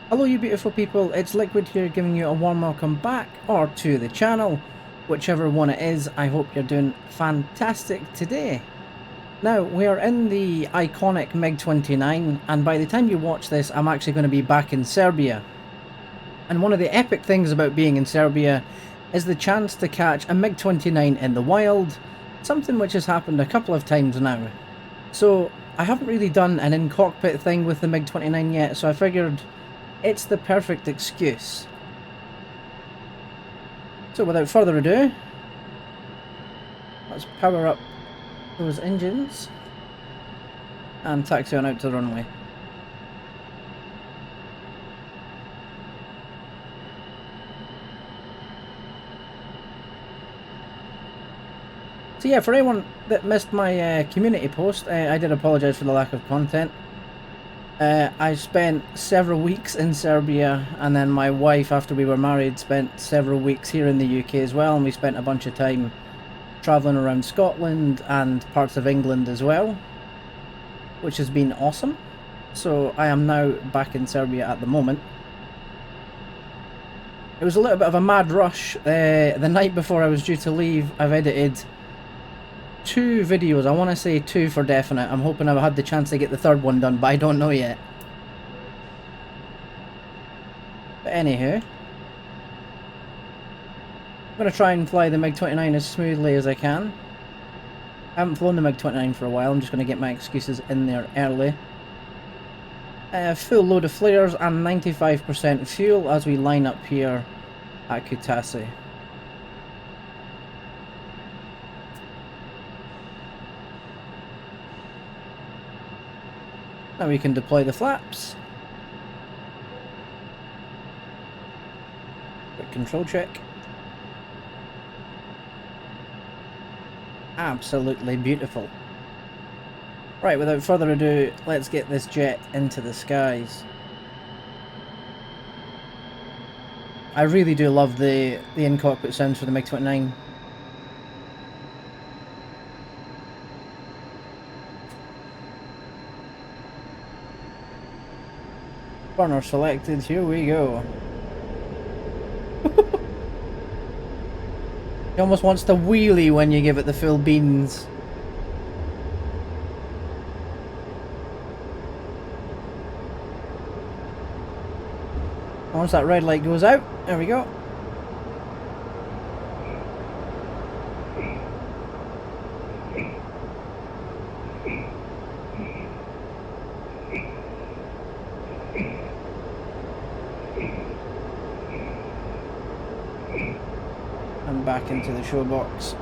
Hello you beautiful people, it's Liquid here giving you a warm welcome back, or to the channel. Whichever one it is, I hope you're doing fantastic today. Now, we are in the iconic MiG-29, and by the time you watch this, I'm actually going to be back in Serbia. And one of the epic things about being in Serbia is the chance to catch a MiG-29 in the wild, something which has happened a couple of times now. So, I haven't really done an in-cockpit thing with the MiG-29 yet, so I figured it's the perfect excuse. So without further ado, let's power up those engines and taxi on out to the runway. So yeah, for anyone that missed my community post, I did apologise for the lack of content. I spent several weeks in Serbia, and then my wife, after we were married, spent several weeks here in the UK as well, and we spent a bunch of time travelling around Scotland and parts of England as well, which has been awesome. So I am now back in Serbia at the moment. It was a little bit of a mad rush. The night before I was due to leave, I've edited 2 videos. I want to say 2 for definite. I'm hoping I've had the chance to get the third one done, but I don't know yet. But anywho, I'm going to try and fly the MiG-29 as smoothly as I can. I haven't flown the MiG-29 for a while. I'm just going to get my excuses in there early. Full load of flares and 95% fuel as we line up here at Kutaisi. Now we can deploy the flaps. Quick control check. Absolutely beautiful. Right, without further ado, let's get this jet into the skies. I really do love the in-cockpit sounds for the MiG-29. Burner selected, here we go. He almost wants to wheelie when you give it the full beans. Once that red light goes out, there we go. And back into the show box.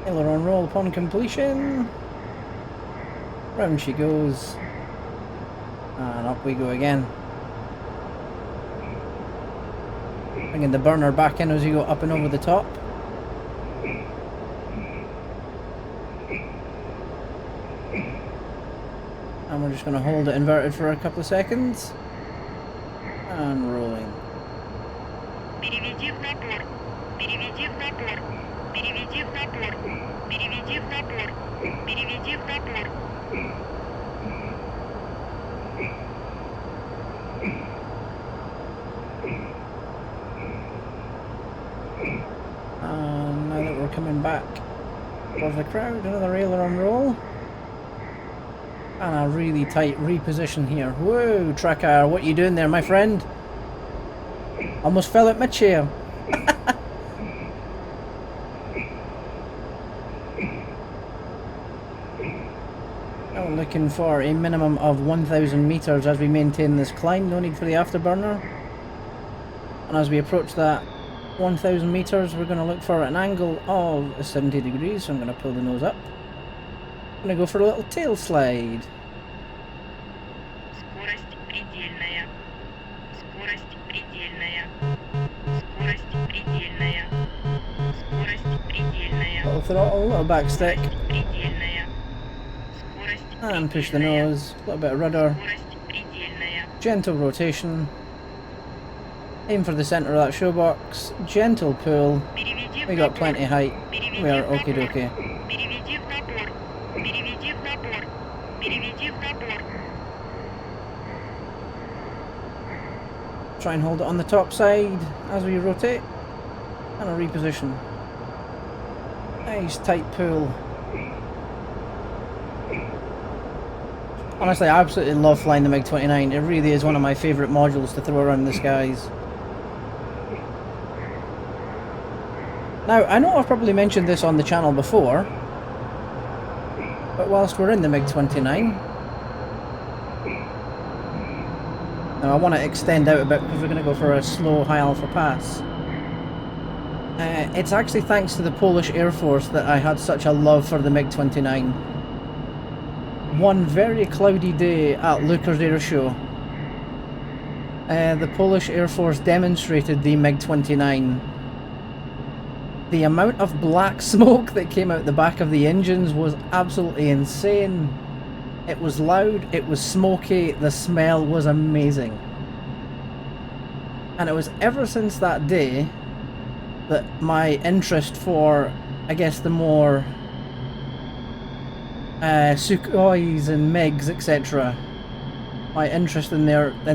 Aileron roll upon completion. Round she goes. And up we go again. Bringing the burner back in as you go up and over the top. And we're just going to hold it inverted for a couple of seconds. And rolling. And now that we're coming back above the crowd, another aileron roll. And a really tight reposition here. Whoa, Trackir, what are you doing there, my friend? Almost fell out my chair. Now we're looking for a minimum of 1,000 meters as we maintain this climb. No need for the afterburner. And as we approach that 1,000 meters, we're going to look for an angle of 70 degrees. So I'm going to pull the nose up. I'm going to go for a little tail slide. Little throttle, little back stick. And push the nose, a little bit of rudder, gentle rotation, aim for the centre of that showbox, gentle pull, we got plenty of height, we are okie dokie. Try and hold it on the top side as we rotate, and a reposition. Nice tight pull. Honestly, I absolutely love flying the MiG-29. It really is one of my favourite modules to throw around the skies. Now, I know I've probably mentioned this on the channel before, but whilst we're in the MiG-29, now I want to extend out a bit because we're going to go for a slow high alpha pass. It's actually thanks to the Polish Air Force that I had such a love for the MiG-29. One very cloudy day at Lucas Air Show, the Polish Air Force demonstrated the MiG-29. The amount of black smoke that came out the back of the engines was absolutely insane. It was loud, it was smoky, the smell was amazing. And it was ever since that day that my interest for, I guess, the more Sukhois and MiGs, etc. My interest in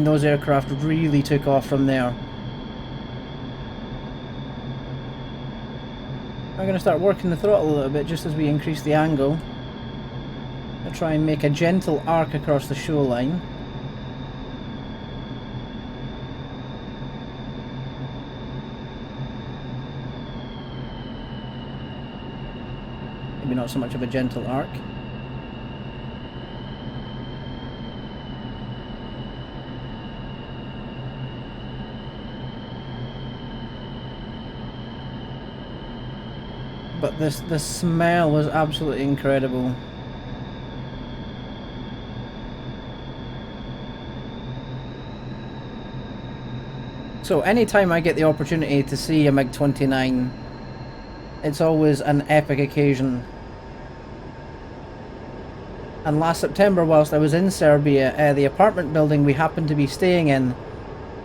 those aircraft really took off from there. I'm going to start working the throttle a little bit just as we increase the angle. I'll try and make a gentle arc across the shoreline. Maybe not so much of a gentle arc. But the smell was absolutely incredible. So anytime I get the opportunity to see a MiG-29, it's always an epic occasion. And last September, whilst I was in Serbia, the apartment building we happened to be staying in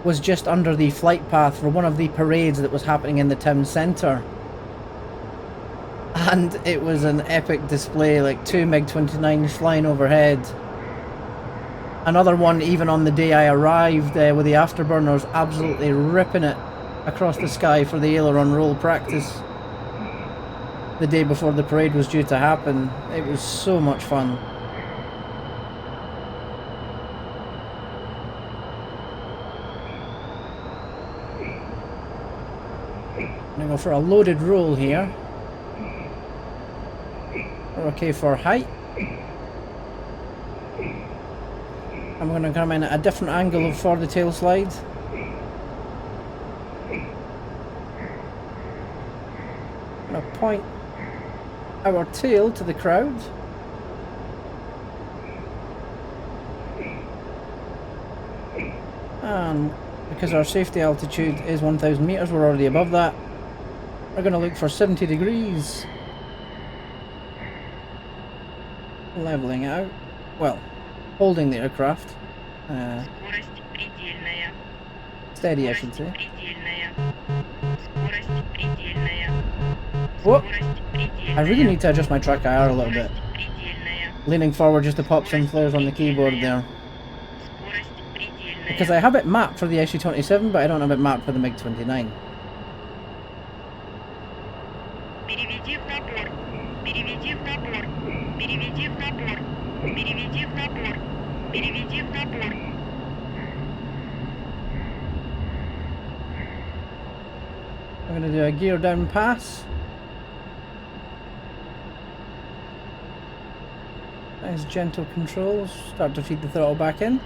was just under the flight path for one of the parades that was happening in the town centre. And it was an epic display, like 2 MiG-29s flying overhead. Another one even on the day I arrived with the afterburners absolutely ripping it across the sky for the aileron roll practice. The day before the parade was due to happen. It was so much fun. I'm going to go for a loaded roll here. We're okay for height. I'm going to come in at a different angle for the tail slide. I'm going to point our tail to the crowd. And because our safety altitude is 1,000 meters, we're already above that. We're going to look for 70 degrees. Leveling out. Well, holding the aircraft. Steady, I should say. Whoop! I really need to adjust my Trackir a little bit. Leaning forward just to pop some flares on the keyboard there. Because I have it mapped for the SU-27, but I don't have it mapped for the MiG-29. I'm going to do a gear down pass. Nice gentle controls. Start to feed the throttle back in.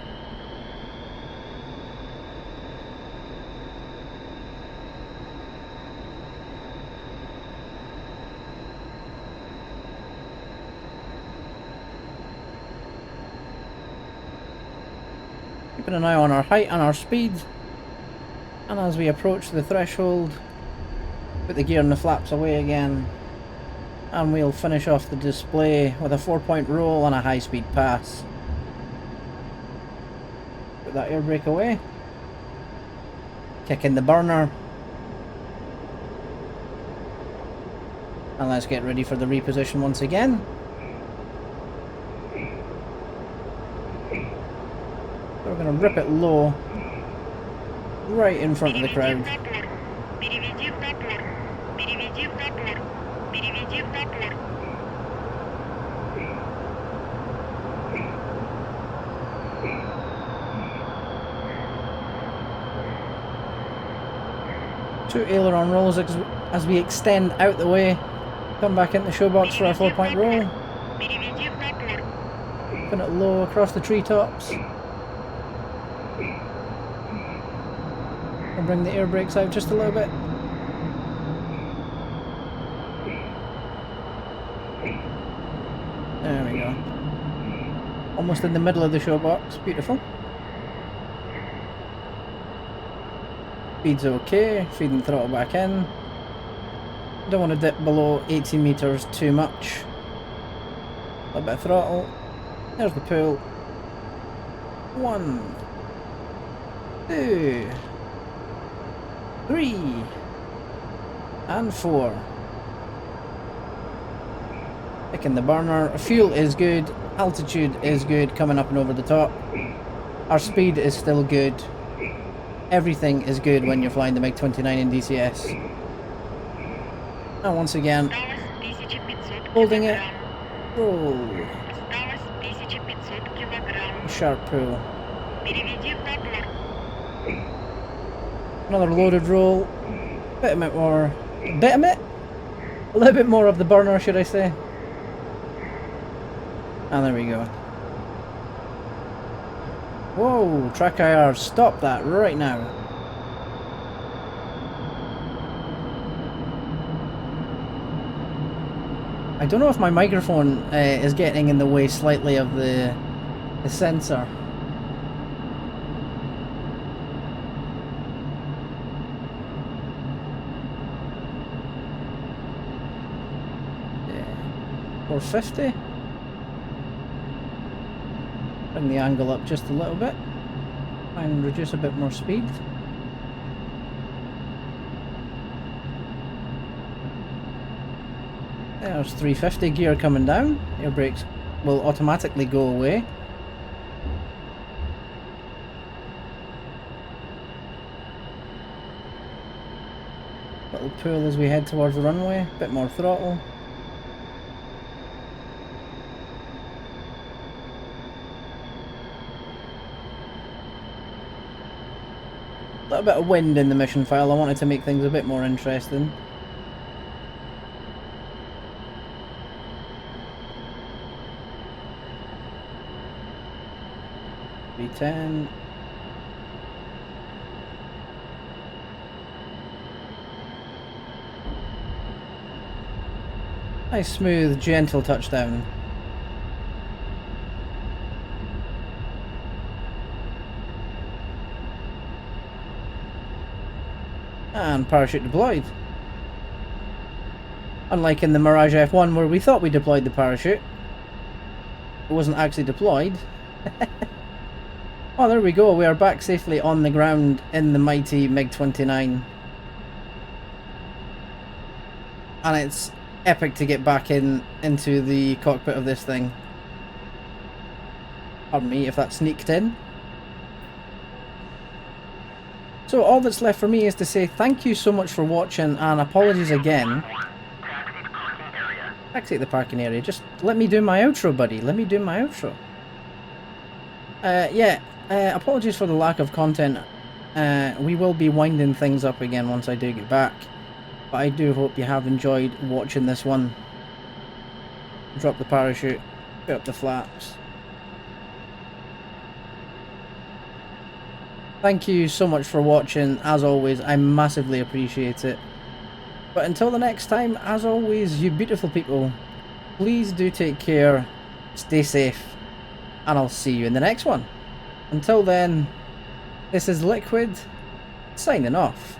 Keeping an eye on our height and our speed. And as we approach the threshold, put the gear and the flaps away again. and we'll finish off the display with a 4-point roll and a high-speed pass. Put that air brake away. Kick in the burner. And let's get ready for the reposition once again. So we're going to rip it low, right in front of the crowd. Two aileron rolls as we extend out the way. Come back into the showbox for our 4-point roll. Put it low across the treetops. And bring the air brakes out just a little bit. There we go. Almost in the middle of the showbox. Beautiful. Speed's okay. Feeding the throttle back in. Don't want to dip below 80 meters too much. A little bit of throttle. There's the pull. 1, 2, 3, and 4. Picking the burner. Fuel is good. Altitude is good coming up and over the top. Our speed is still good. Everything is good when you're flying the MiG-29 in DCS. And once again, holding it, roll, sharp pull, another loaded roll, a little bit more of the burner, should I say. And there we go. Whoa, Trackir, stop that right now. I don't know if my microphone is getting in the way slightly of the sensor. Yeah. 450. Bring the angle up just a little bit and reduce a bit more speed. There's 350 gear coming down. Air brakes will automatically go away. Little pull as we head towards the runway. Bit more throttle. A little bit of wind in the mission file. I wanted to make things a bit more interesting. V10. Nice smooth, gentle touchdown. And parachute deployed. Unlike in the Mirage F1 where we thought we deployed the parachute, it wasn't actually deployed. Oh, there we go. We are back safely on the ground in the mighty MiG-29. And it's epic to get back into the cockpit of this thing. Pardon me if that sneaked in. So all that's left for me is to say thank you so much for watching and apologies again. Exit the parking area. Just let me do my outro, buddy. Let me do my outro. Apologies for the lack of content. We will be winding things up again once I do get back. But I do hope you have enjoyed watching this one. Drop the parachute, put up the flaps. Thank you so much for watching. As always, I massively appreciate it. But until the next time, as always, you beautiful people, please do take care, stay safe, and I'll see you in the next one. Until then, this is LIKWID, signing off.